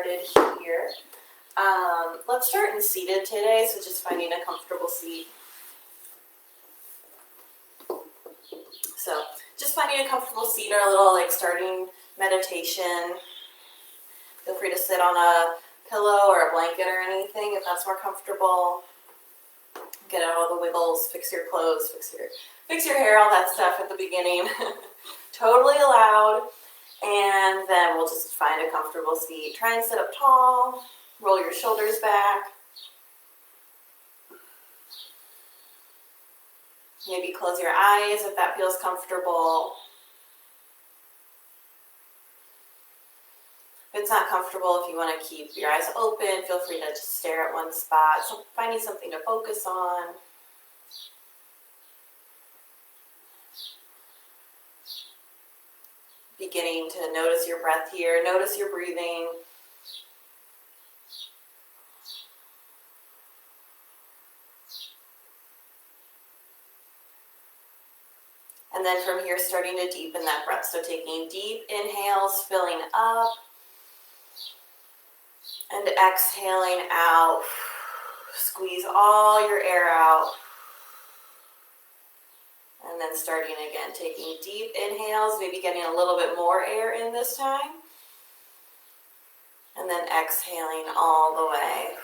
started here. Let's start in seated today, so just finding a comfortable seat. So just finding a comfortable seat, our little like starting meditation. Feel free to sit on a pillow or a blanket or anything if that's more comfortable. Get out all the wiggles, fix your clothes, fix your hair, all that stuff at the beginning. Totally allowed. And then we'll just find a comfortable seat. Try and sit up tall. Roll your shoulders back. Maybe close your eyes if that feels comfortable. If it's not comfortable, if you want to keep your eyes open, feel free to just stare at one spot. So finding something to focus on. Beginning to notice your breath here, notice your breathing. And then from here, starting to deepen that breath. So taking deep inhales, filling up, and exhaling out. Squeeze all your air out. And then starting again, taking deep inhales, maybe getting a little bit more air in this time. And then exhaling all the way.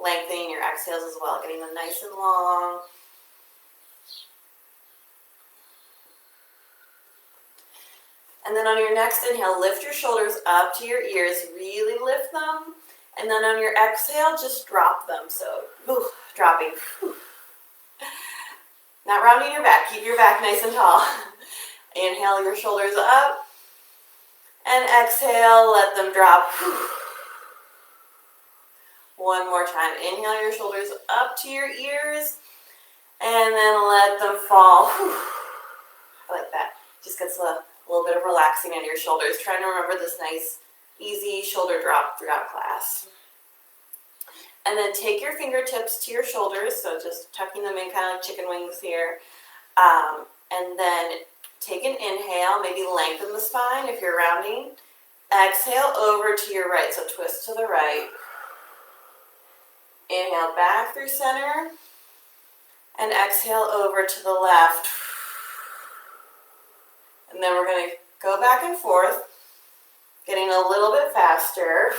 Lengthening your exhales as well, getting them nice and long. And then on your next inhale, lift your shoulders up to your ears, really lift them. And then on your exhale, just drop them. So, dropping. Not rounding your back, keep your back nice and tall. Inhale your shoulders up. And exhale, let them drop. One more time. Inhale your shoulders up to your ears. And then let them fall. I like that. Just gets a little bit of relaxing in your shoulders. Trying to remember this nice, easy shoulder drop throughout class. And then take your fingertips to your shoulders, so just tucking them in kind of like chicken wings here. And then take an inhale, maybe lengthen the spine if you're rounding. Exhale over to your right, so twist to the right. Inhale back through center. And exhale over to the left. And then we're going to go back and forth, getting a little bit faster.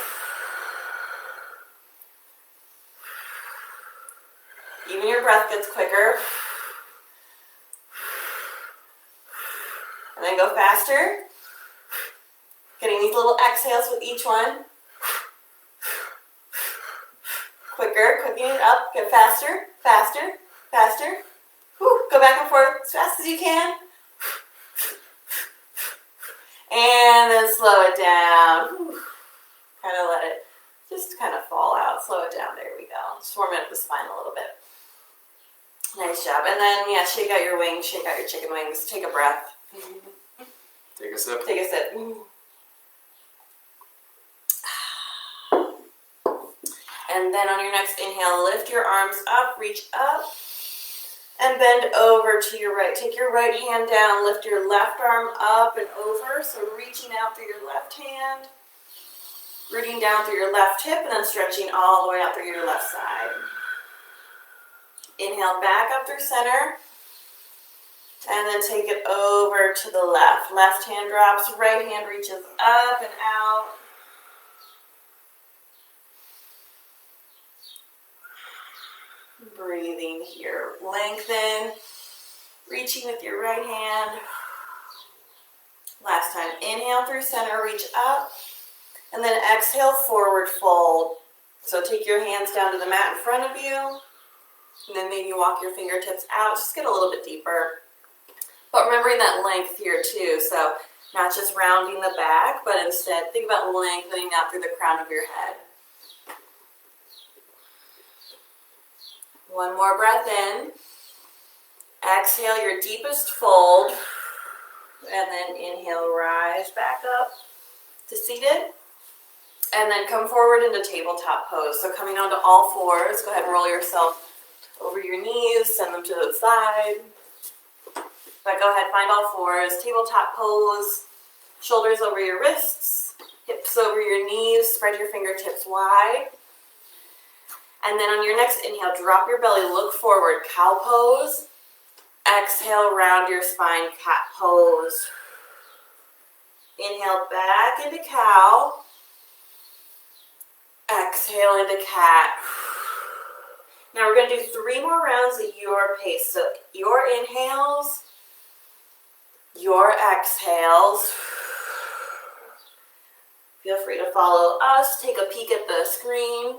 Even your breath gets quicker. And then go faster. Getting these little exhales with each one. Quicker, quickening it up. Get faster, faster, faster. Go back and forth as fast as you can. And then slow it down. Kind of let it just kind of fall out. Slow it down. There we go. Just warm up the spine a little bit. Nice job. And then, yeah, shake out your wings. Shake out your chicken wings. Take a breath. Take a sip. Take a sip. And then on your next inhale, lift your arms up. Reach up. And bend over to your right. Take your right hand down. Lift your left arm up and over. So reaching out through your left hand. Rooting down through your left hip and then stretching all the way out through your left side. Inhale back up through center. And then take it over to the left. Left hand drops. Right hand reaches up and out. Breathing here. Lengthen. Reaching with your right hand. Last time. Inhale through center. Reach up. And then exhale, forward fold. So take your hands down to the mat in front of you. And then maybe walk your fingertips out. Just get a little bit deeper. But remembering that length here too. So not just rounding the back, but instead think about lengthening out through the crown of your head. One more breath in. Exhale your deepest fold. And then inhale, rise back up to seated. And then come forward into tabletop pose. So coming onto all fours, go ahead and roll yourself over your knees, send them to the side. But go ahead, find all fours, tabletop pose. Shoulders over your wrists, hips over your knees, spread your fingertips wide. And then on your next inhale, drop your belly, look forward, cow pose. Exhale, round your spine, cat pose. Inhale back into cow. Exhale into cat. Now we're going to do 3 more rounds at your pace. So your inhales, your exhales. Feel free to follow us, take a peek at the screen,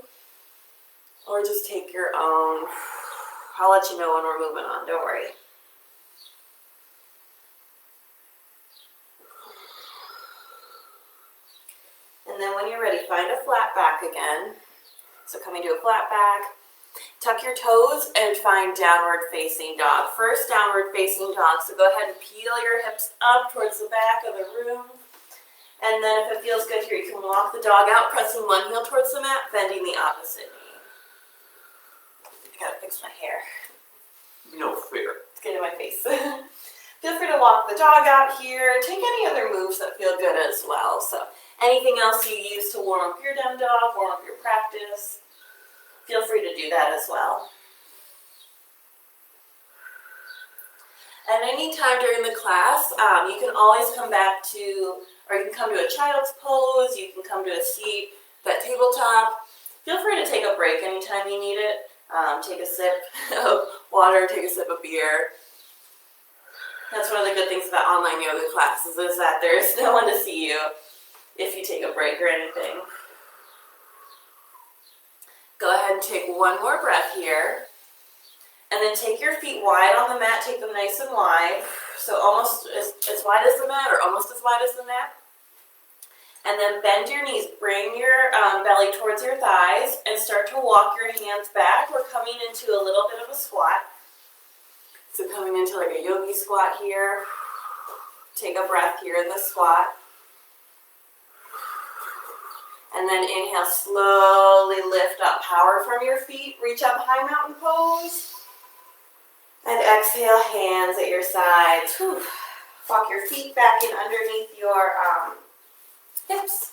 or just take your own. I'll let you know when we're moving on, don't worry. And then when you're ready, find a flat back again. So coming to a flat back. Tuck your toes and find downward facing dog. First downward facing dog. So go ahead and peel your hips up towards the back of the room. And then if it feels good here, you can walk the dog out, pressing one heel towards the mat, bending the opposite knee. I gotta fix my hair. No fear. It's getting in my face. Feel free to walk the dog out here. Take any other moves that feel good as well. So anything else you use to warm up your down dog, warm up your practice, feel free to do that as well. At any time during the class, you can always come back to, or you can come to a child's pose, you can come to a seat, that tabletop. Feel free to take a break anytime you need it. Take a sip of water, take a sip of beer. That's one of the good things about online yoga classes is that there's no one to see you if you take a break or anything. Go ahead and take one more breath here. And then take your feet wide on the mat, take them nice and wide. So almost as wide as the mat or almost as wide as the mat. And then bend your knees, bring your belly towards your thighs and start to walk your hands back. We're coming into a little bit of a squat. So coming into like a yogi squat here. Take a breath here in the squat. And then inhale, slowly lift up. Power from your feet, reach up, high mountain pose. And exhale, hands at your sides. Whew. Walk your feet back in underneath your hips.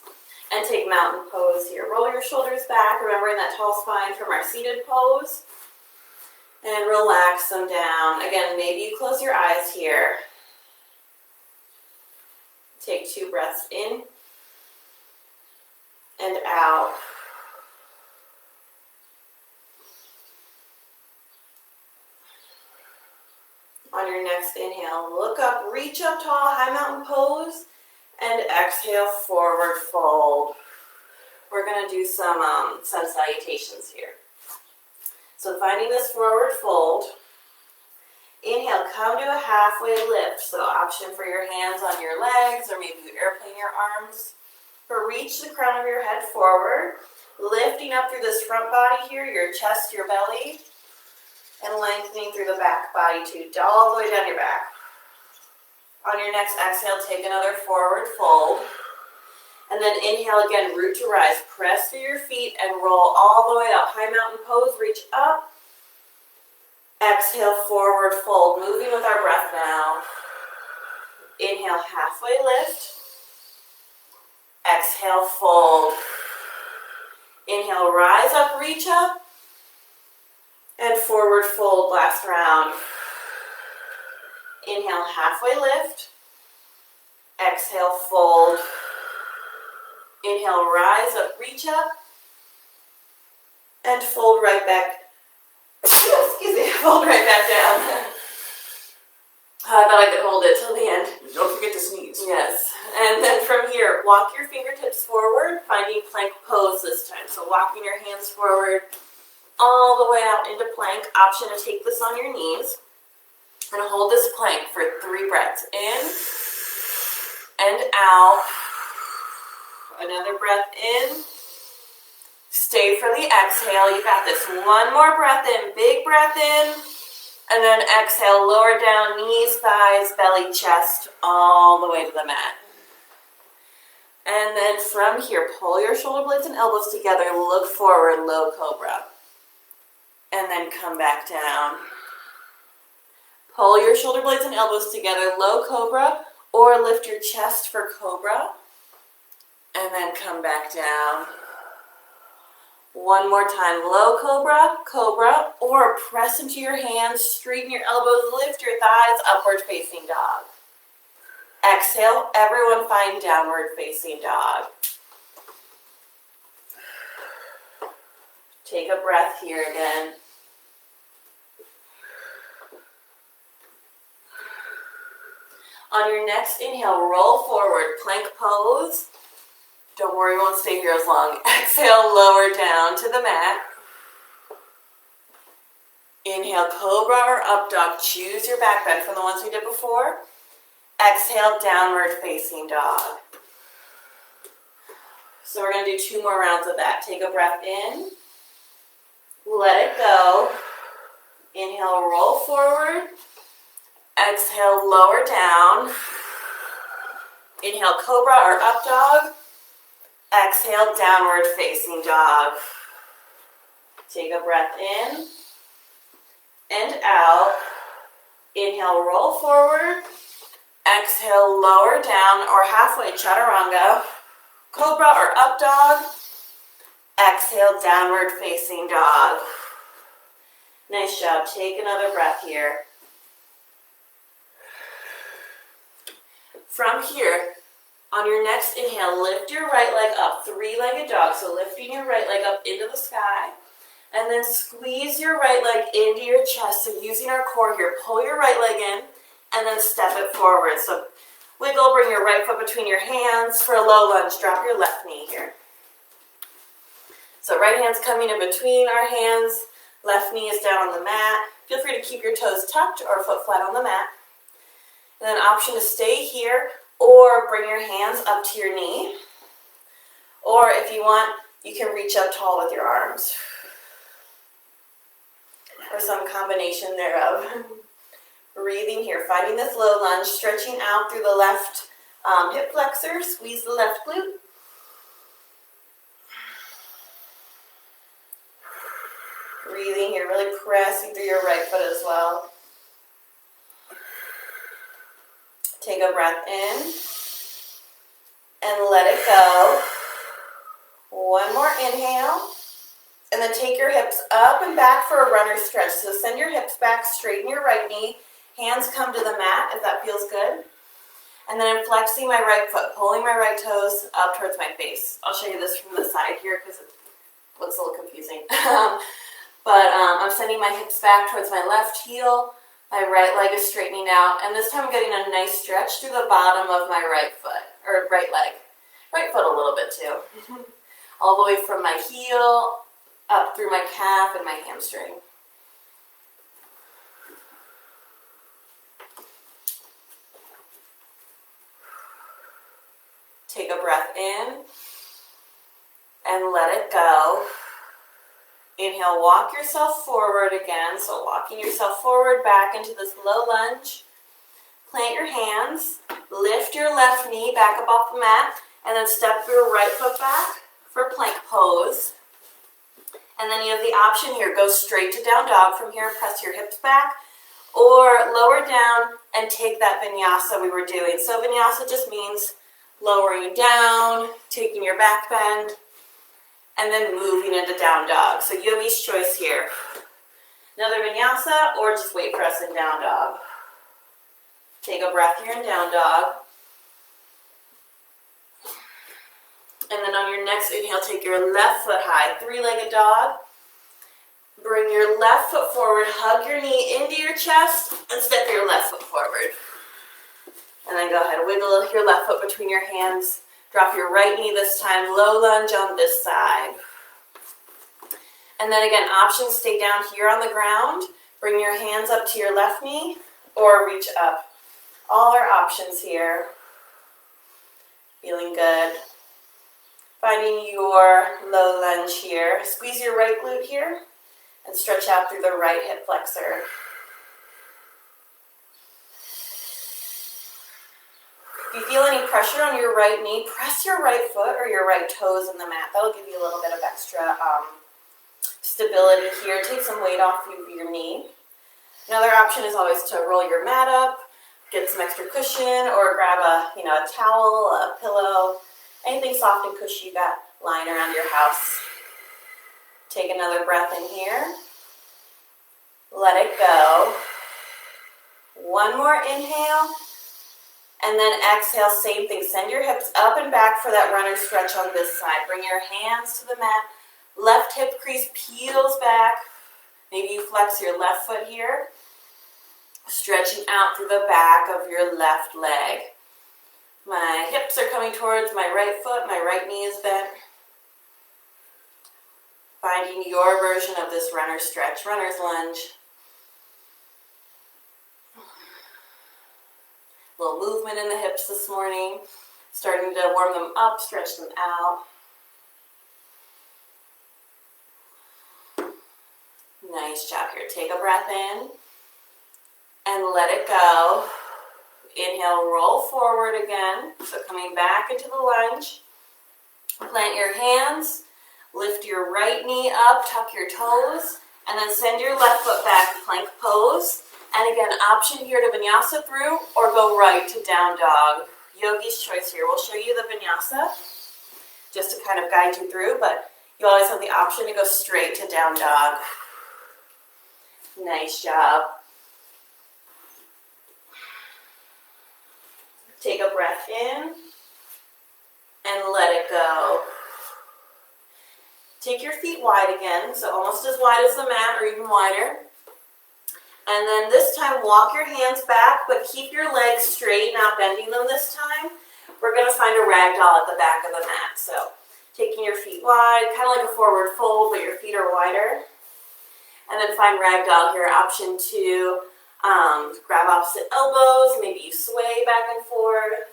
And take mountain pose here. Roll your shoulders back, remembering that tall spine from our seated pose. And relax them down. Again, maybe you close your eyes here. Take 2 breaths in and out. On your next inhale, look up, reach up tall, high mountain pose, and exhale, forward fold. We're going to do some salutations here. So finding this forward fold, inhale, come to a halfway lift. So option for your hands on your legs or maybe you airplane your arms. But reach the crown of your head forward, lifting up through this front body here, your chest, your belly, and lengthening through the back body too, all the way down your back. On your next exhale, take another forward fold. And then inhale again, root to rise. Press through your feet and roll all the way up. High mountain pose, reach up. Exhale, forward fold. Moving with our breath now. Inhale, halfway lift. Exhale, fold. Inhale, rise up, reach up. And forward fold, last round. Inhale, halfway lift. Exhale, fold. Inhale, rise up, reach up. And fold right back. Excuse me, fold right back down. I thought I could hold it till the end. Don't forget to sneeze. Yes. And then from here, walk your fingertips forward, finding plank pose this time. So walking your hands forward all the way out into plank. Option to take this on your knees. And hold this plank for 3 breaths. In and out. Another breath in. Stay for the exhale. You got this. One more breath in. Big breath in. And then exhale. Lower down. Knees, thighs, belly, chest. All the way to the mat. And then from here, pull your shoulder blades and elbows together. Look forward. Low cobra. And then come back down. Pull your shoulder blades and elbows together. Low cobra. Or lift your chest for cobra. And then come back down. One more time, low cobra, cobra, or press into your hands, straighten your elbows, lift your thighs, upward facing dog. Exhale, everyone find downward facing dog. Take a breath here again. On your next inhale, roll forward, plank pose. Don't worry, we won't stay here as long. Exhale, lower down to the mat. Inhale, cobra or up dog. Choose your back bend from the ones we did before. Exhale, downward facing dog. So we're going to do 2 more rounds of that. Take a breath in. Let it go. Inhale, roll forward. Exhale, lower down. Inhale, cobra or up dog. Exhale, downward facing dog. Take a breath in and out. Inhale, roll forward. Exhale, lower down or halfway chaturanga. Cobra or up dog. Exhale, downward facing dog. Nice job. Take another breath here. From here, on your next inhale, lift your right leg up, 3-legged dog. So lifting your right leg up into the sky. And then squeeze your right leg into your chest. So using our core here, pull your right leg in and then step it forward. So wiggle, bring your right foot between your hands. For a low lunge, drop your left knee here. So right hand's coming in between our hands. Left knee is down on the mat. Feel free to keep your toes tucked or foot flat on the mat. And then option to stay here or bring your hands up to your knee. Or if you want, you can reach up tall with your arms. Or some combination thereof. Breathing here, finding this low lunge, stretching out through the left hip flexor, squeeze the left glute. Breathing here, really pressing through your right foot as well. Take a breath in and let it go. One more inhale. And then take your hips up and back for a runner stretch. So send your hips back, straighten your right knee. Hands come to the mat if that feels good. And then I'm flexing my right foot, pulling my right toes up towards my face. I'll show you this from the side here because it looks a little confusing. But I'm sending my hips back towards my left heel. My right leg is straightening out. And this time I'm getting a nice stretch through the bottom of my right foot, or right leg. Right foot a little bit too. All the way from my heel up through my calf and my hamstring. Take a breath in and let it go. Inhale, walk yourself forward again. So walking yourself forward back into this low lunge. Plant your hands, lift your left knee back up off the mat, and then step your right foot back for plank pose. And then you have the option here, go straight to down dog from here, press your hips back, or lower down and take that vinyasa we were doing. So vinyasa just means lowering down, taking your back bend, and then moving into down dog. So yogi's choice here. Another vinyasa, or just wait for us in down dog. Take a breath here in down dog. And then on your next inhale, take your left foot high, 3-legged dog. Bring your left foot forward, hug your knee into your chest, and step your left foot forward. And then go ahead, wiggle your left foot between your hands. Drop your right knee this time, low lunge on this side. And then again, options, stay down here on the ground. Bring your hands up to your left knee, or reach up. All our options here. Feeling good. Finding your low lunge here. Squeeze your right glute here and stretch out through the right hip flexor. If you feel any pressure on your right knee, press your right foot or your right toes in the mat. That'll give you a little bit of extra stability here. Take some weight off of your knee. Another option is always to roll your mat up, get some extra cushion or grab a towel, a pillow, anything soft and cushy you got lying around your house. Take another breath in here. Let it go. One more inhale. And then exhale, same thing. Send your hips up and back for that runner stretch on this side. Bring your hands to the mat. Left hip crease peels back. Maybe you flex your left foot here. Stretching out through the back of your left leg. My hips are coming towards my right foot. My right knee is bent. Finding your version of this runner stretch, runner's lunge. A little movement in the hips this morning. Starting to warm them up, stretch them out. Nice job here. Take a breath in and let it go. Inhale, roll forward again. So coming back into the lunge. Plant your hands. Lift your right knee up, tuck your toes, and then send your left foot back, plank pose. And again, option here to vinyasa through or go right to down dog. Yogi's choice here. We'll show you the vinyasa just to kind of guide you through, but you always have the option to go straight to down dog. Nice job. Take a breath in and let it go. Take your feet wide again, so almost as wide as the mat or even wider. And then this time walk your hands back, but keep your legs straight, not bending them this time. We're going to find a ragdoll at the back of the mat. So taking your feet wide, kind of like a forward fold, but your feet are wider. And then find ragdoll here, option 2. Grab opposite elbows, maybe you sway back and forward.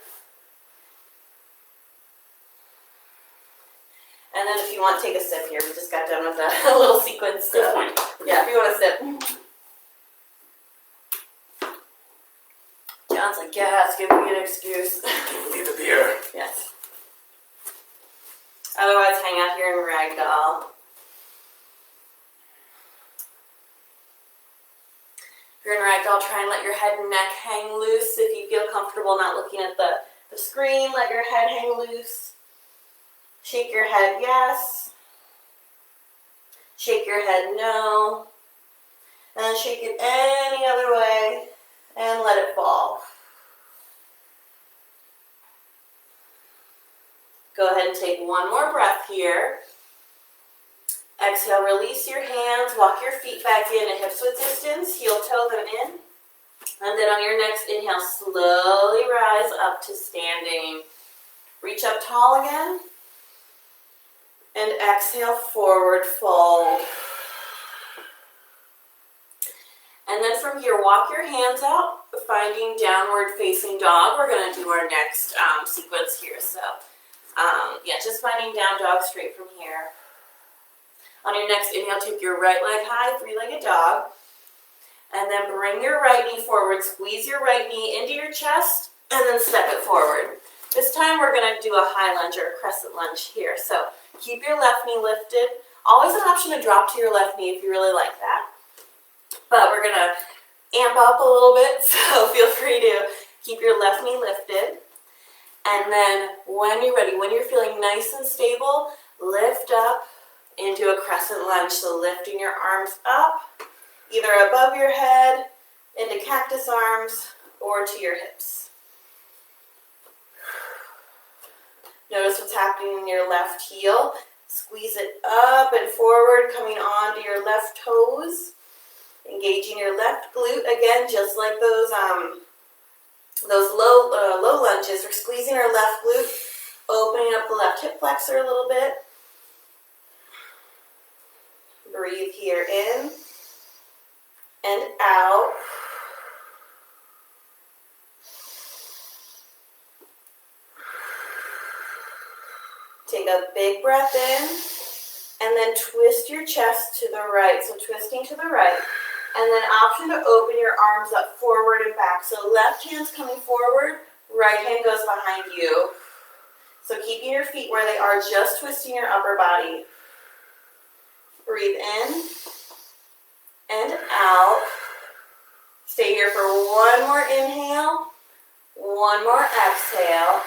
And then if you want, take a sip here. We just got done with a little sequence. Good point. Yeah, if you want to sip. John's like, yes, give me an excuse. Give me the beer. Yes. Otherwise, hang out here in ragdoll. If you're in ragdoll, try and let your head and neck hang loose. If you feel comfortable not looking at the screen, let your head hang loose. Shake your head yes. Shake your head no. And then shake it any other way and let it fall. Go ahead and take one more breath here. Exhale, release your hands, walk your feet back in at hips width distance, heel toe them in. And then on your next inhale, slowly rise up to standing. Reach up tall again. And exhale, forward fold. And then from here, walk your hands out, finding downward facing dog. We're going to do our next sequence here. So, just finding down dog straight from here. On your next inhale, take your right leg high, three-legged dog. And then bring your right knee forward. Squeeze your right knee into your chest, and then step it forward. This time, we're going to do a high lunge or a crescent lunge here. So, keep your left knee lifted. Always an option to drop to your left knee if you really like that. But we're going to amp up a little bit, so feel free to keep your left knee lifted. And then when you're ready, when you're feeling nice and stable, lift up into a crescent lunge. So lifting your arms up, either above your head, into cactus arms, or to your hips. Notice what's happening in your left heel. Squeeze it up and forward, coming onto your left toes. Engaging your left glute again, just like those low lunges. We're squeezing our left glute, opening up the left hip flexor a little bit. Breathe here in and out. Take a big breath in and then twist your chest to the right. So twisting to the right. And then option to open your arms up forward and back. So left hand's coming forward, right hand goes behind you. So keeping your feet where they are, just twisting your upper body. Breathe in and out. Stay here for one more inhale, one more exhale,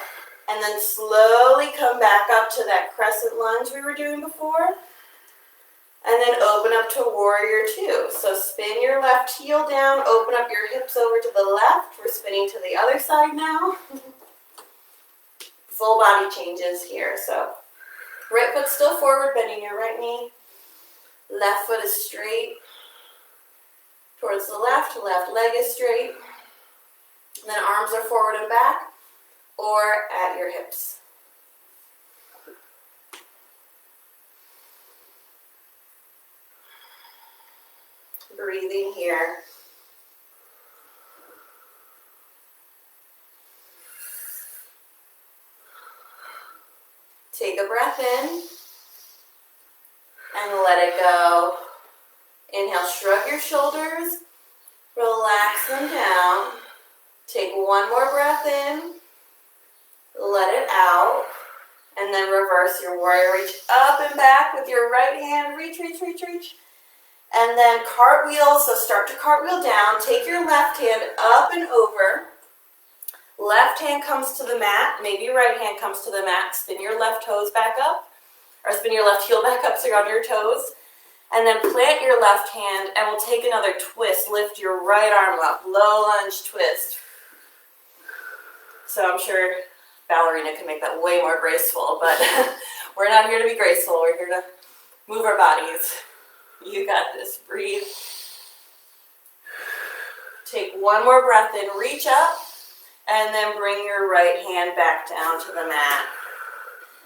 and then slowly come back up to that crescent lunge we were doing before. And then open up to warrior two. So spin your left heel down, open up your hips over to the left. We're spinning to the other side now. Full body changes here. So right foot still forward, bending your right knee. Left foot is straight towards the left leg is straight. And then arms are forward and back or at your hips. Breathing here. Take a breath in and let it go. Inhale, shrug your shoulders, relax them down. Take one more breath in, let it out, and then reverse your warrior. Reach up and back with your right hand. Reach, reach, reach, reach. And then cartwheel, so start to cartwheel down. Take your left hand up and over. Left hand comes to the mat, maybe your right hand comes to the mat. Spin your left toes back up, or spin your left heel back up so you're on your toes. And then plant your left hand and we'll take another twist. Lift your right arm up, low lunge twist. So I'm sure ballerina can make that way more graceful, but we're not here to be graceful. We're here to move our bodies. You got this. Breathe. Take one more breath in. Reach up. And then bring your right hand back down to the mat.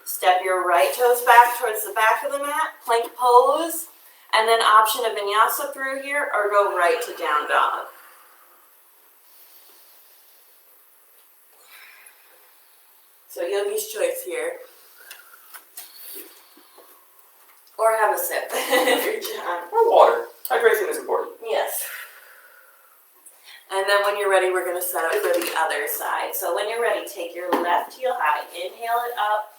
Step your right toes back towards the back of the mat. Plank pose. And then option of vinyasa through here or go right to down dog. So yogi's choice here. Or have a sip if you're John. Or water. Hydration is important. Yes. And then when you're ready, we're going to set up for the other side. So when you're ready, take your left heel high. Inhale it up.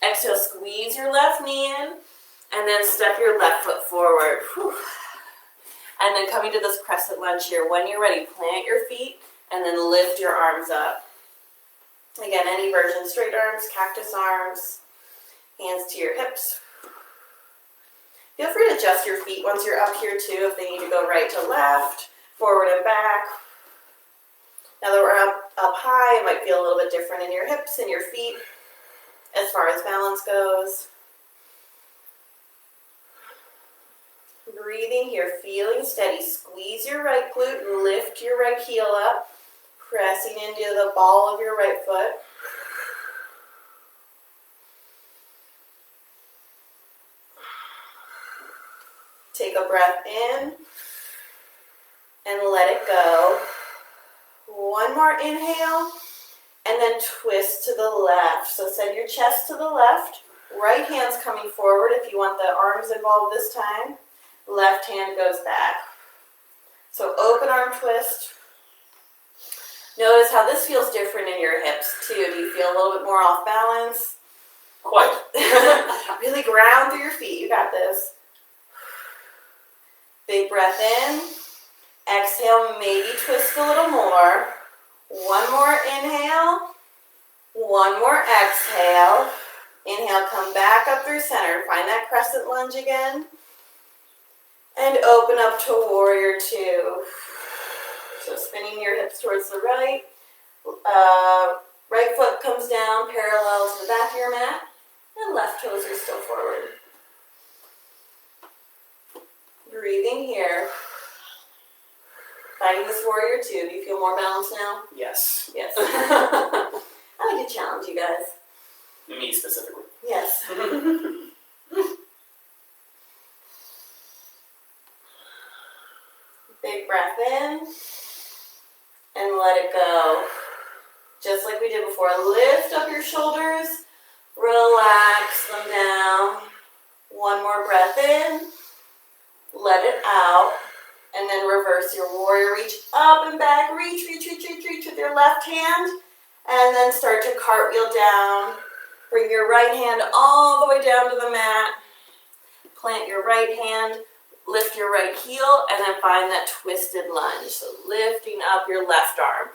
Exhale, squeeze your left knee in. And then step your left foot forward. Whew. And then coming to this crescent lunge here. When you're ready, plant your feet and then lift your arms up. Again, any version. Straight arms, cactus arms, hands to your hips. Feel free to adjust your feet once you're up here too if they need to go right to left, forward and back. Now that we're up high, it might feel a little bit different in your hips and your feet as far as balance goes. Breathing here, feeling steady. Squeeze your right glute and lift your right heel up, pressing into the ball of your right foot. Take a breath in and let it go. One more inhale and then twist to the left. So send your chest to the left. Right hand's coming forward if you want the arms involved this time. Left hand goes back. So open arm twist. Notice how this feels different in your hips too. Do you feel a little bit more off balance? Quite. Really ground through your feet. You got this. Big breath in. Exhale, maybe twist a little more. One more inhale. One more exhale. Inhale, come back up through center. Find that crescent lunge again. And open up to warrior two. So spinning your hips towards the right. Right foot comes down parallel to the back of your mat. And left toes are still forward. Breathing here. Finding this warrior two. Do you feel more balanced now? Yes. Yes. I like to challenge you guys. Me specifically. Yes. Big breath in and let it go. Just like we did before. Lift up your shoulders. Relax them down. One more breath in. Let it out. And then reverse your warrior. Reach up and back. Reach, reach, reach, reach, reach with your left hand. And then start to cartwheel down. Bring your right hand all the way down to the mat. Plant your right hand. lift your right heel, and then find that twisted lunge. So lifting up your left arm.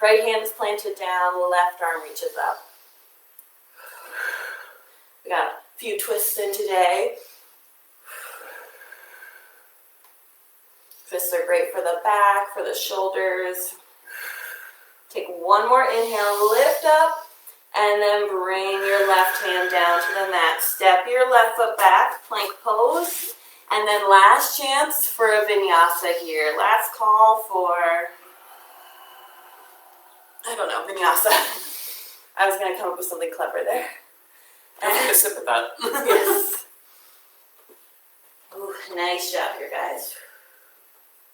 Right hand is planted down, left arm reaches up. We got a few twists in today. Twists are great for the back, for the shoulders. Take one more inhale, lift up, and then bring your left hand down to the mat. Step your left foot back, plank pose. And then last chance for a vinyasa here. Last call for, I don't know, vinyasa. I was going to come up with something clever there. I'm going to sip at that. Yes. Ooh, nice job here, guys.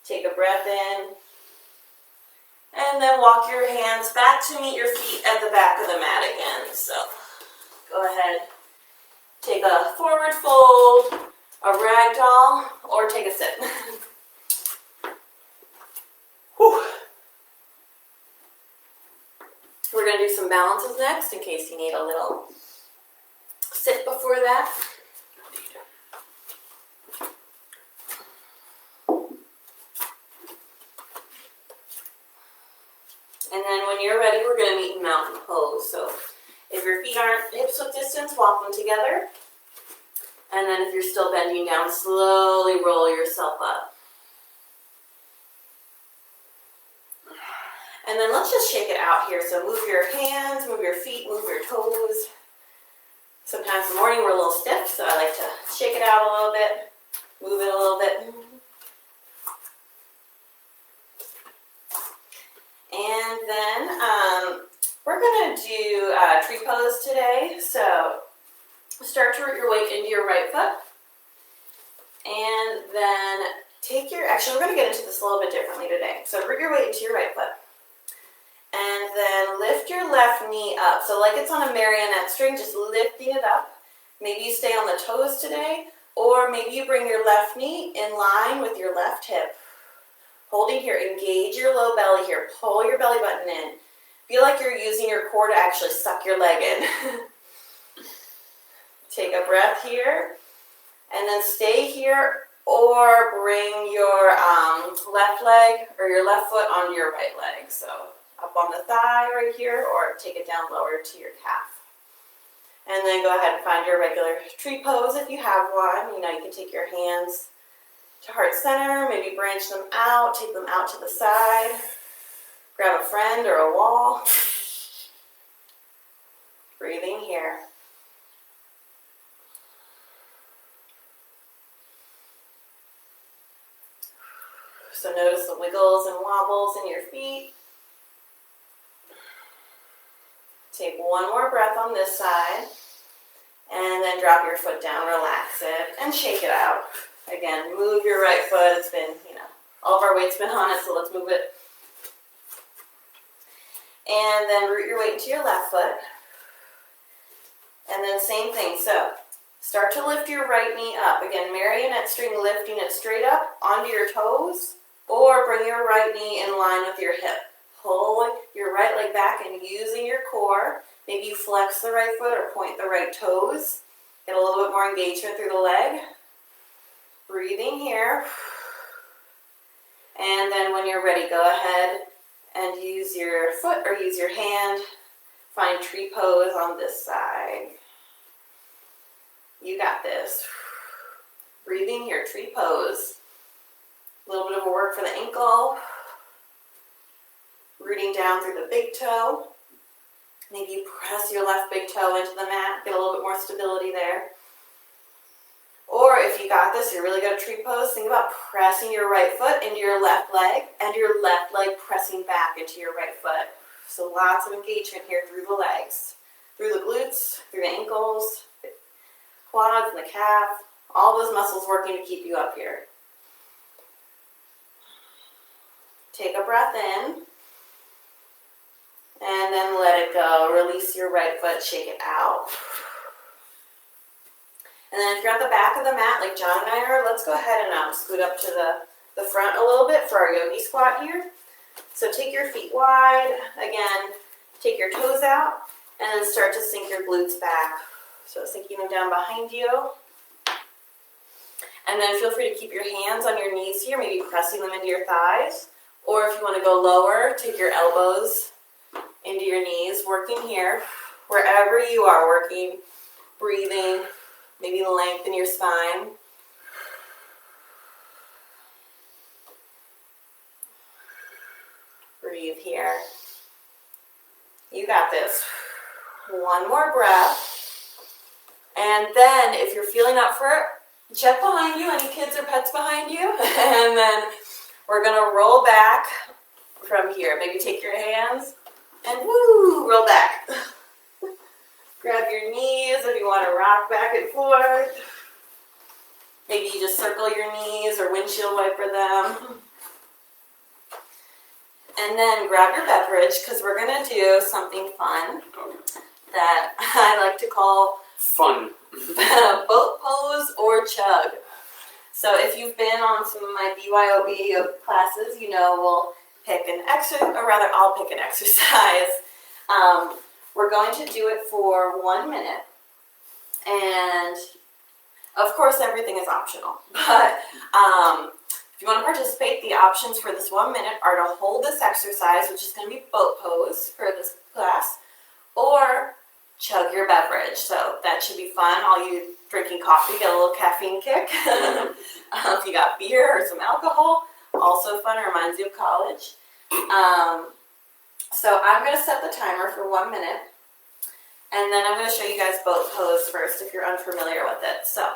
Take a breath in. And then walk your hands back to meet your feet at the back of the mat again. So go ahead. Take a forward fold, a ragdoll, or take a sit. Whew. We're going to do some balances next in case you need a little sit before that. And then when you're ready, we're going to meet in mountain pose. So if your feet aren't hips width distance, walk them together. And then if you're still bending down, slowly roll yourself up. And then let's just shake it out here. So move your hands, move your feet, move your toes. Sometimes in the morning we're a little stiff, so I like to shake it out a little bit, move it a little bit. And then we're going to do tree pose today. So start to root your weight into your right foot. And then actually we're going to get into this a little bit differently today. So root your weight into your right foot. And then lift your left knee up. So like it's on a marionette string, just lifting it up. Maybe you stay on the toes today, or maybe you bring your left knee in line with your left hip. Holding here, engage your low belly here. Pull your belly button in. Feel like you're using your core to actually suck your leg in. Take a breath here. And then stay here, or bring your left leg or your left foot on your right leg. So up on the thigh right here, or take it down lower to your calf. And then go ahead and find your regular tree pose if you have one. You know, you can take your hands to heart center, maybe branch them out, take them out to the side, grab a friend or a wall. Breathing here. So notice the wiggles and wobbles in your feet. Take one more breath on this side, and then drop your foot down, relax it, and shake it out. Again, move your right foot. It's been, all of our weight's been on it, so let's move it. And then root your weight into your left foot. And then same thing. So start to lift your right knee up. Again, marionette string, lifting it straight up onto your toes, or bring your right knee in line with your hip. Pull your right leg back and using your core. Maybe you flex the right foot or point the right toes. Get a little bit more engagement through the leg. Breathing here. And then when you're ready, go ahead and use your foot or use your hand. Find tree pose on this side. You got this. Breathing here, tree pose. A little bit of a work for the ankle. Rooting down through the big toe. Maybe you press your left big toe into the mat, get a little bit more stability there. Or if you got this, you're really good at tree pose, think about pressing your right foot into your left leg and your left leg pressing back into your right foot. So lots of engagement here through the legs, through the glutes, through the ankles, the quads and the calf, all those muscles working to keep you up here. Take a breath in. And then let it go. Release your right foot, shake it out. And then if you're at the back of the mat, like John and I are, let's go ahead and scoot up to the front a little bit for our yogi squat here. So take your feet wide. Again, take your toes out, and then start to sink your glutes back. So sinking them down behind you. And then feel free to keep your hands on your knees here, maybe pressing them into your thighs. Or if you want to go lower, take your elbows into your knees, working here. Wherever you are working, breathing, maybe lengthen your spine. Breathe here. You got this. One more breath. And then if you're feeling up for it, check behind you, any kids or pets behind you. And then we're gonna roll back from here. Maybe take your hands and woo, roll back. Grab your knees if you want to rock back and forth. Maybe you just circle your knees or windshield wiper them. And then grab your beverage because we're going to do something fun that I like to call fun. boat pose or chug. So if you've been on some of my BYOB classes, you know we'll pick an exercise, or rather I'll pick an exercise. We're going to do it for 1 minute. And of course everything is optional. But if you want to participate, the options for this 1 minute are to hold this exercise, which is going to be boat pose for this class, or chug your beverage. So that should be fun. All you drinking coffee, get a little caffeine kick. If you got beer or some alcohol, also fun, reminds you of college. So I'm going to set the timer for 1 minute, and then I'm going to show you guys boat pose first if you're unfamiliar with it. So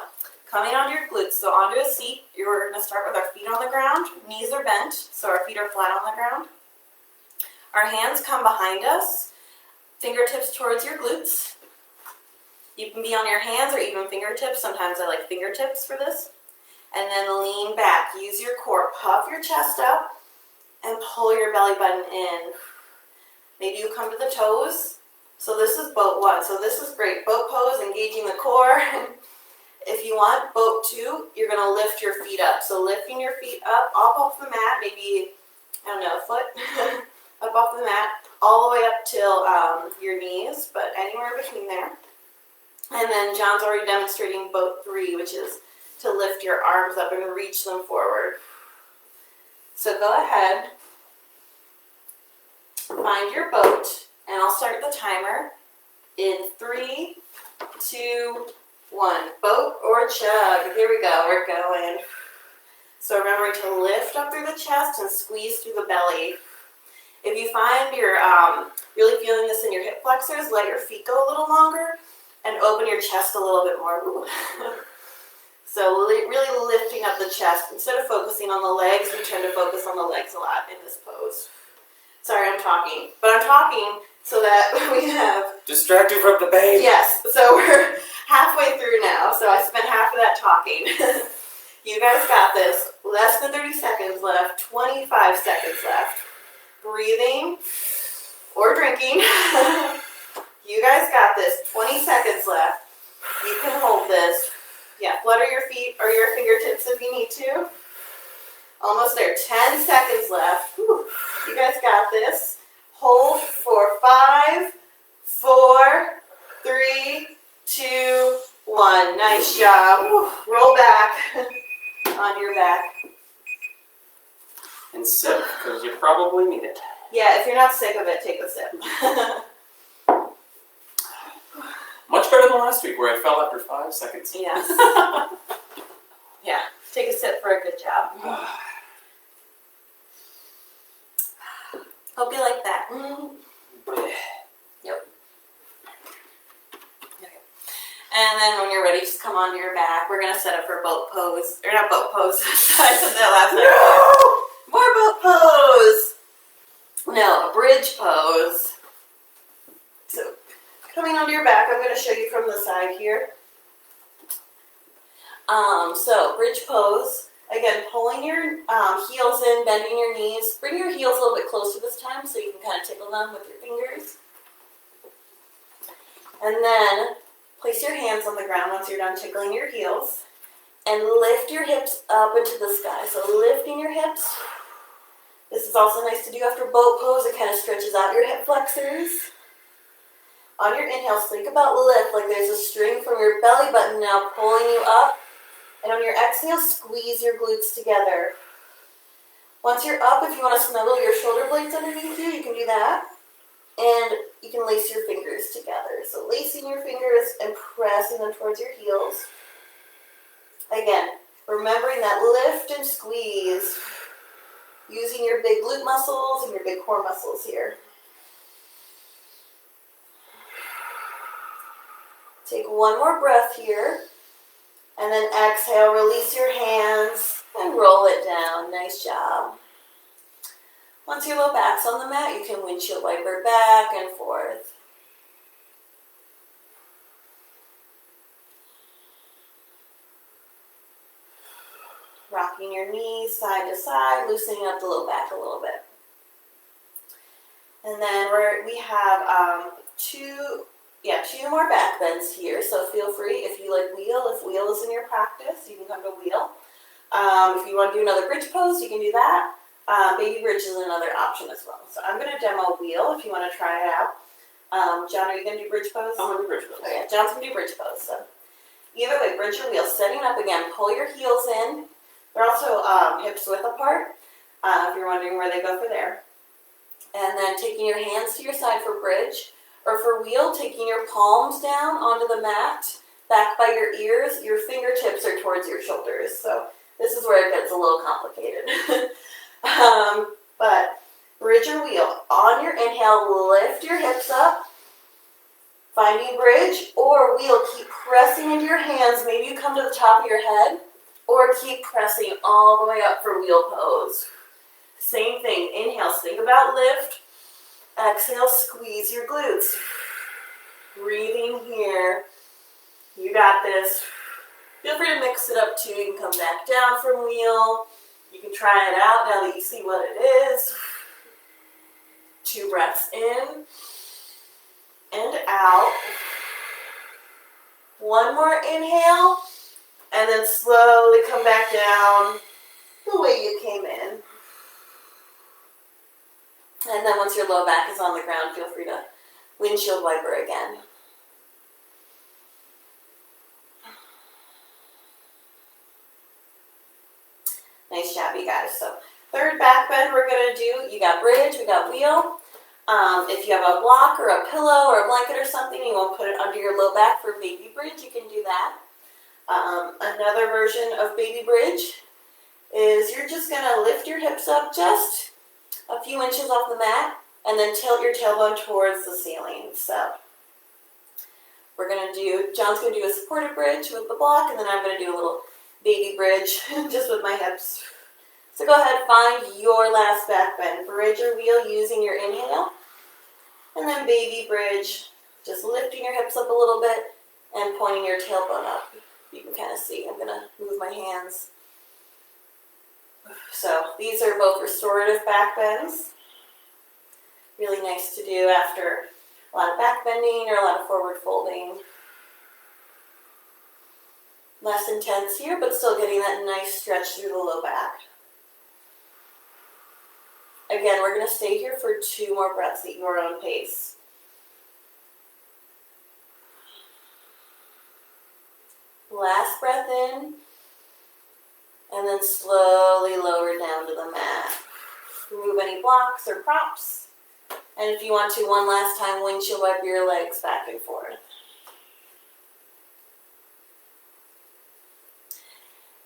coming onto your glutes, so onto a seat, you're going to start with our feet on the ground, knees are bent, so our feet are flat on the ground. Our hands come behind us, fingertips towards your glutes. You can be on your hands or even fingertips. Sometimes I like fingertips for this. And then lean back. Use your core. Puff your chest up and pull your belly button in. Maybe you come to the toes. So this is boat 1. So this is great. Boat pose, engaging the core. If you want boat 2, you're going to lift your feet up. So lifting your feet up off the mat, maybe, I don't know, a foot up off the mat, all the way up till your knees, but anywhere between there. And then John's already demonstrating boat 3, which is to lift your arms up and reach them forward. So go ahead, find your boat, and I'll start the timer in 3, 2, 1. Boat or chug. Here we go. We're going. So remember to lift up through the chest and squeeze through the belly. If you find you're really feeling this in your hip flexors, let your feet go a little longer and open your chest a little bit more. So really lifting up the chest. Instead of focusing on the legs, we tend to focus on the legs a lot in this pose. Sorry, I'm talking. But I'm talking so that we have... Distract you from the babe. Yes. So we're halfway through now. So I spent half of that talking. You guys got this. Less than 30 seconds left. 25 seconds left. Breathing or drinking. You guys got this. 20 seconds left. You can hold this. Yeah, flutter your feet or your fingertips if you need to. Almost there. 10 seconds left. Whew. You guys got this. Hold for 5, 4, 3, 2, 1. Nice job. Whew. Roll back on your back. And sip, because you probably need it. Yeah, if you're not sick of it, take a sip. Much better than last week where I fell after 5 seconds. Yes. Yeah, take a sip for a good job. Hope you like that. Yep. Okay. And then when you're ready, just come onto your back. We're going to set up for boat pose. Or not boat pose. I said that last time. No! More boat pose. No, a bridge pose. So coming onto your back, I'm going to show you from the side here. So bridge pose. Again, pulling your heels in, bending your knees. Bring your heels a little bit closer this time so you can kind of tickle them with your fingers. And then place your hands on the ground once you're done tickling your heels. And lift your hips up into the sky. So lifting your hips. This is also nice to do after boat pose. It kind of stretches out your hip flexors. On your inhales, think about lift like there's a string from your belly button now pulling you up And on your exhale, squeeze your glutes together. Once you're up, if you want to snuggle your shoulder blades underneath you, you can do that. And you can lace your fingers together. So lacing your fingers and pressing them towards your heels. Again, remembering that lift and squeeze, using your big glute muscles and your big core muscles here. Take one more breath here, and then exhale, release your hands, and roll it down. Nice job. Once your low back's on the mat, you can windshield wiper back and forth. Rocking your knees side to side, loosening up the low back a little bit. And then we have two more back bends here, so feel free if you like wheel. If wheel is in your practice, you can come to wheel. If you want to do another bridge pose, you can do that. Baby bridge is another option as well. So I'm going to demo wheel if you want to try it out. John, are you going to do bridge pose? I'm going to do bridge pose. Oh yeah, John's going to do bridge pose. So either way, bridge or wheel. Setting up again, pull your heels in. They're also hips width apart, if you're wondering where they go for there. And then taking your hands to your side for bridge, or for wheel, taking your palms down onto the mat, back by your ears, your fingertips are towards your shoulders. So this is where it gets a little complicated. But bridge or wheel, on your inhale, lift your hips up, finding bridge, or wheel, keep pressing into your hands. Maybe you come to the top of your head, or keep pressing all the way up for wheel pose. Same thing, inhale, think about lift. Exhale, squeeze your glutes. Breathing here. You got this. Feel free to mix it up too. You can come back down from wheel. You can try it out now that you see what it is. 2 breaths in and out. One more inhale. And then slowly come back down the way you came in. And then once your low back is on the ground, feel free to windshield wiper again. Nice job, you guys. So third back bend we're going to do, you got bridge, we got wheel. If you have a block or a pillow or a blanket or something, you want to put it under your low back for baby bridge, you can do that. Another version of baby bridge is you're just going to lift your hips up just a few inches off the mat and then tilt your tailbone towards the ceiling. So we're going to do, John's going to do a supported bridge with the block, and then I'm going to do a little baby bridge just with my hips. So go ahead, find your last back bend, bridge or wheel using your inhale, and then baby bridge, just lifting your hips up a little bit and pointing your tailbone up. You can kind of see, I'm going to move my hands. So these are both restorative back bends. Really nice to do after a lot of back bending or a lot of forward folding. Less intense here, but still getting that nice stretch through the low back. Again, we're going to stay here for 2 more breaths at your own pace. Last breath in, and then slowly lower down to the mat. Remove any blocks or props. And if you want to, one last time, windshield wipe your legs back and forth.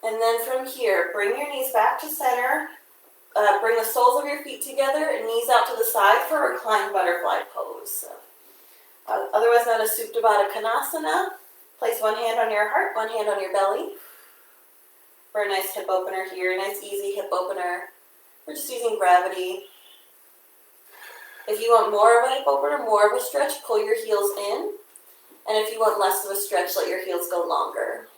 And then from here, bring your knees back to center. Bring the soles of your feet together and knees out to the side for reclined butterfly pose. So, otherwise known as Supta Baddha Konasana. Place one hand on your heart, one hand on your belly. For a nice hip opener here, a nice easy hip opener. We're just using gravity. If you want more of a hip opener, more of a stretch, pull your heels in. And if you want less of a stretch, let your heels go longer.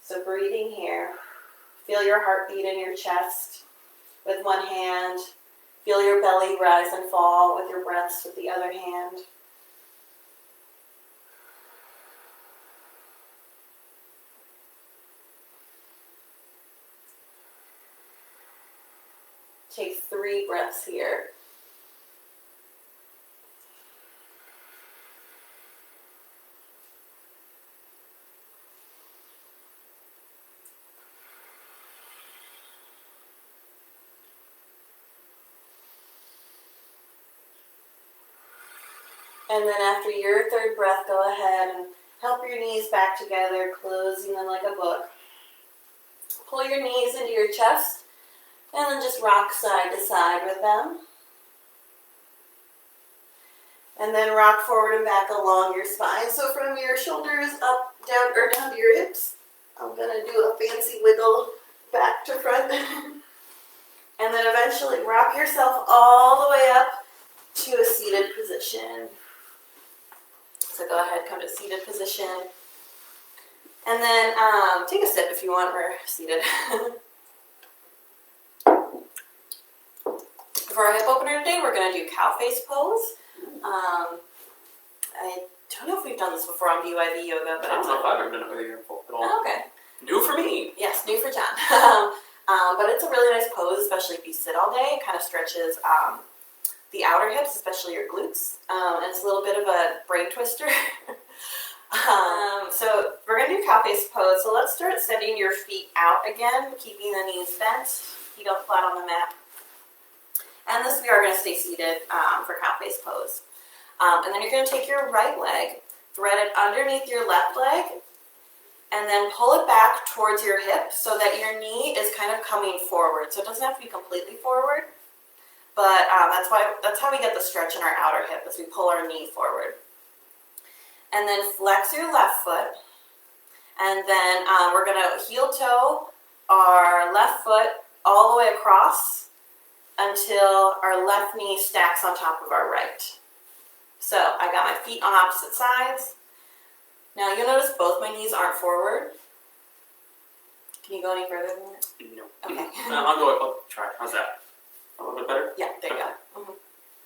So breathing here. Feel your heartbeat in your chest with one hand. Feel your belly rise and fall with your breaths with the other hand. Take 3 breaths here. And then after your third breath, go ahead and help your knees back together, closing them like a book. Pull your knees into your chest, and then just rock side to side with them. And then rock forward and back along your spine. So from your shoulders up, down, or down to your hips. I'm gonna do a fancy wiggle back to front. And then eventually rock yourself all the way up to a seated position. So go ahead, come to seated position. And then take a sip if you want, we're seated. For our hip opener today, we're gonna do cow face pose. I don't know if we've done this before on BYOB yoga, but I don't know if I've ever done it with you at all. Oh, okay. New for me. Yes, new for John. But it's a really nice pose, especially if you sit all day. It kind of stretches the outer hips, especially your glutes. And it's a little bit of a brain twister. So we're going to do cow face pose. So let's start sending your feet out again, keeping the knees bent, feet up flat on the mat. And this we are going to stay seated for cow face pose. And then you're going to take your right leg, thread it underneath your left leg, and then pull it back towards your hip so that your knee is kind of coming forward. So it doesn't have to be completely forward, but that's how we get the stretch in our outer hip, is we pull our knee forward. And then flex your left foot, and then we're going to heel toe our left foot all the way across until our left knee stacks on top of our right. So I got my feet on opposite sides. Now you'll notice both my knees aren't forward. Can you go any further than that? No. Okay. I'll try. How's that? A little bit better? Yeah, there you go. Mm-hmm.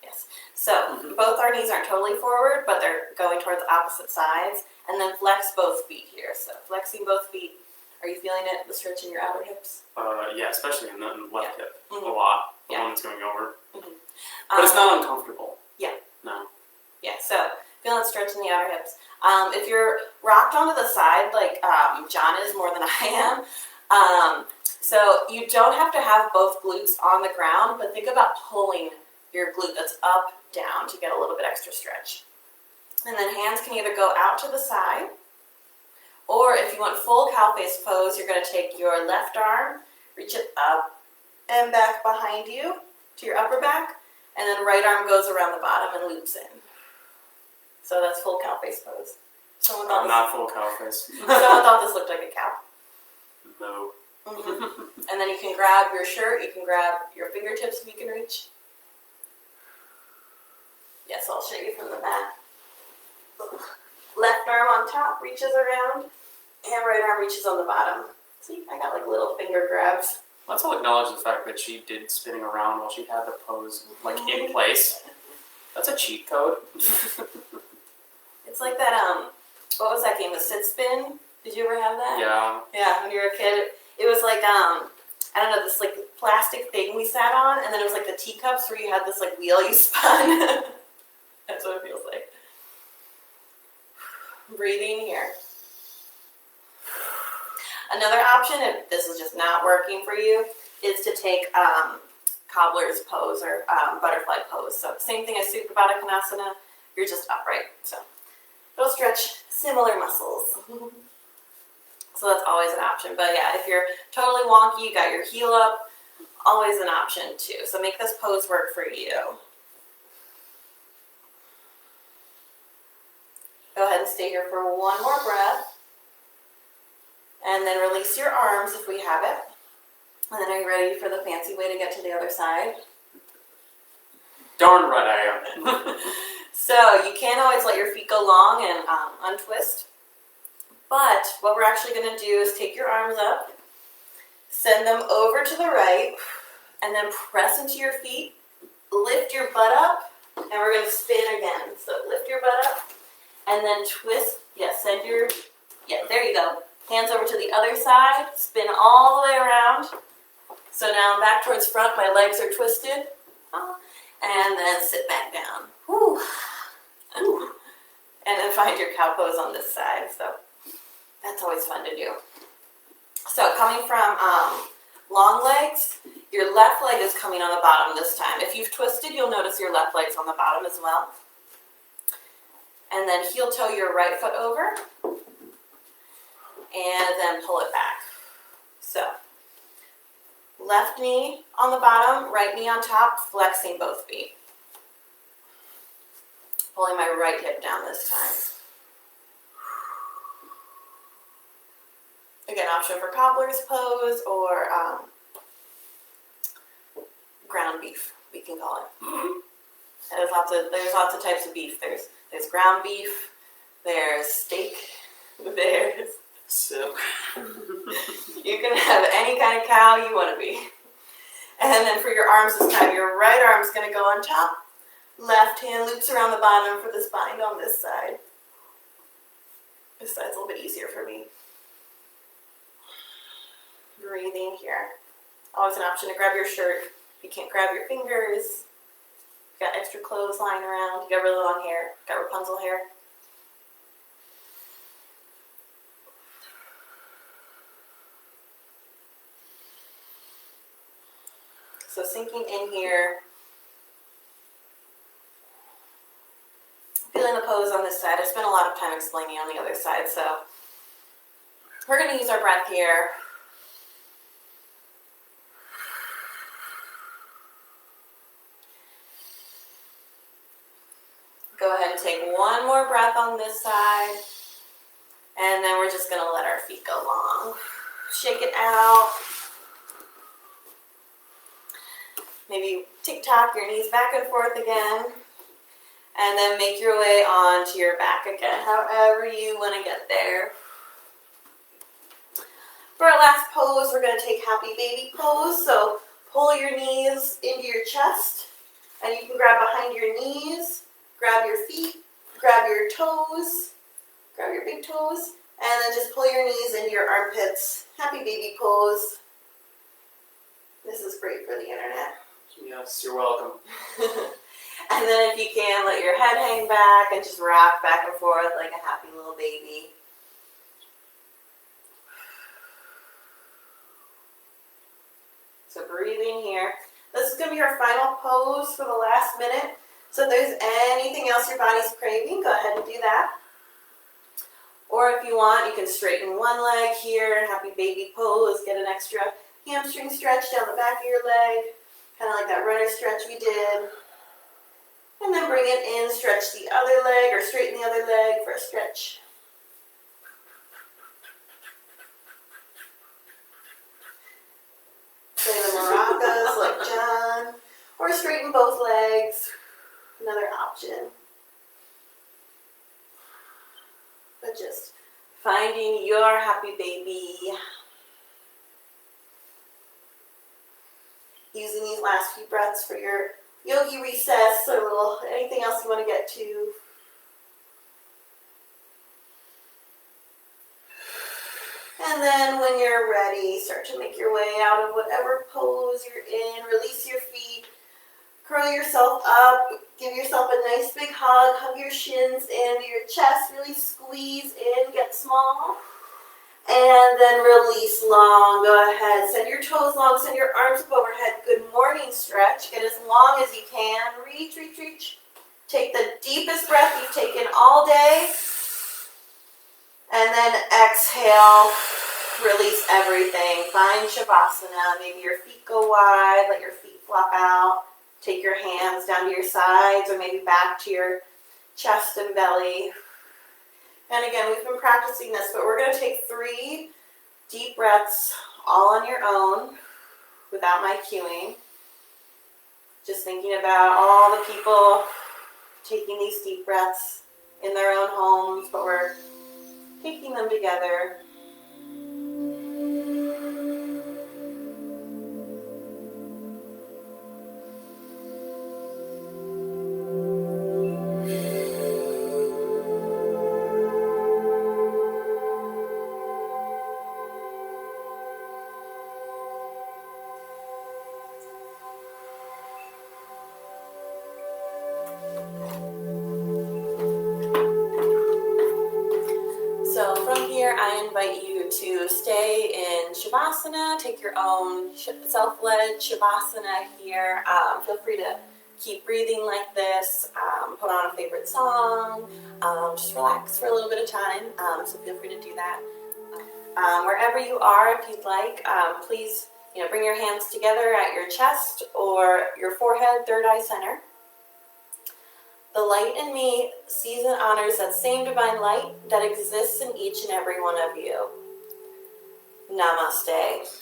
Yes. So both our knees aren't totally forward, but they're going towards opposite sides. And then flex both feet here. So flexing both feet. Are you feeling it, the stretch in your outer hips? Yeah, especially in the left hip. Mm-hmm. A lot. The Yeah. one that's going over. Mm-hmm. But it's not uncomfortable. Yeah. No. Yeah, so feeling stretch in the outer hips. If you're rocked onto the side like John is more than I am, so you don't have to have both glutes on the ground, but think about pulling your glute that's up, down to get a little bit extra stretch. And then hands can either go out to the side, or if you want full cow face pose, you're going to take your left arm, reach it up and back behind you to your upper back, and then right arm goes around the bottom and loops in. So that's full cow face pose. I'm not full cow face. Someone thought this looked like a cow. No. Mm-hmm. And then you can grab your shirt, you can grab your fingertips if you can reach. Yes, I'll show you from the back. Left arm on top reaches around, and right arm reaches on the bottom. See, I got like little finger grabs. Let's all acknowledge the fact that she did spinning around while she had the pose like in place. That's a cheat code. It's like that, what was that game, the sit spin? Did you ever have that? Yeah. Yeah, when you were a kid, it was like, I don't know, this like plastic thing we sat on, and then it was like the teacups where you had this like wheel you spun. That's what it feels like. Breathing here. Another option, if this is just not working for you, is to take cobbler's pose or butterfly pose. So same thing as Supta Konasana, you're just upright. So it'll stretch similar muscles. So that's always an option. But yeah, if you're totally wonky, you got your heel up, always an option too. So make this pose work for you. Go ahead and stay here for one more breath. And then release your arms if we have it. And then are you ready for the fancy way to get to the other side? Darn right I am. So you can't always let your feet go long and untwist. But what we're actually going to do is take your arms up, send them over to the right, and then press into your feet, lift your butt up, and we're going to spin again. So lift your butt up, and then twist. Yeah, there you go. Hands over to the other side, spin all the way around. So now I'm back towards front, my legs are twisted. And then sit back down. Whew. And then find your cow pose on this side. So that's always fun to do. So coming from long legs, your left leg is coming on the bottom this time. If you've twisted, you'll notice your left leg's on the bottom as well. And then heel toe your right foot over. And then pull it back. So, left knee on the bottom, right knee on top, flexing both feet. Pulling my right hip down this time. Again, option for cobbler's pose or ground beef, we can call it. There's lots of types of beef. There's ground beef, there's steak, there's So. you can have any kind of cow you want to be. And then for your arms this time, your right arm's going to go on top. Left hand loops around the bottom for the spine on this side. This side's a little bit easier for me. Breathing here. Always an option to grab your shirt. If you can't grab your fingers, you got extra clothes lying around, you got really long hair, got Rapunzel hair. So sinking in here, feeling the pose on this side. I spent a lot of time explaining on the other side, so we're going to use our breath here. Go ahead and take one more breath on this side, and then we're just going to let our feet go long. Shake it out. Maybe tick-tock your knees back and forth again. And then make your way onto your back again, however you want to get there. For our last pose, we're going to take happy baby pose. So pull your knees into your chest, and you can grab behind your knees, grab your feet, grab your toes, grab your big toes, and then just pull your knees into your armpits. Happy baby pose. This is great for the internet. Yes, you're welcome. And then if you can, let your head hang back and just rock back and forth like a happy little baby. So breathing here. This is going to be our final pose for the last minute. So if there's anything else your body's craving, go ahead and do that. Or if you want, you can straighten one leg here, happy baby pose, get an extra hamstring stretch down the back of your leg. Kind of like that runner stretch we did. And then bring it in, stretch the other leg or straighten the other leg for a stretch. Play the maracas like John. Or straighten both legs. Another option. But just finding your happy baby. Using these last few breaths for your yogi recess or anything else you want to get to. And then when you're ready, start to make your way out of whatever pose you're in. Release your feet. Curl yourself up. Give yourself a nice big hug. Hug your shins into your chest. Really squeeze in. Get small. And then release long. Go ahead. Send your toes long. Send your arms up overhead. Good morning stretch. Get as long as you can. Reach, reach, reach. Take the deepest breath you've taken all day. And then exhale. Release everything. Find Savasana. Maybe your feet go wide. Let your feet flop out. Take your hands down to your sides or maybe back to your chest and belly. And again, we've been practicing this, but we're going to take 3 deep breaths all on your own without my cueing. Just thinking about all the people taking these deep breaths in their own homes, but we're taking them together. So from here, I invite you to stay in Savasana. Take your own self-led Savasana here. Feel free to keep breathing like this. put on a favorite song, just relax for a little bit of time, so feel free to do that. Wherever you are, if you'd like, please bring your hands together at your chest or your forehead, third eye center. The light in me sees and honors that same divine light that exists in each and every one of you. Namaste.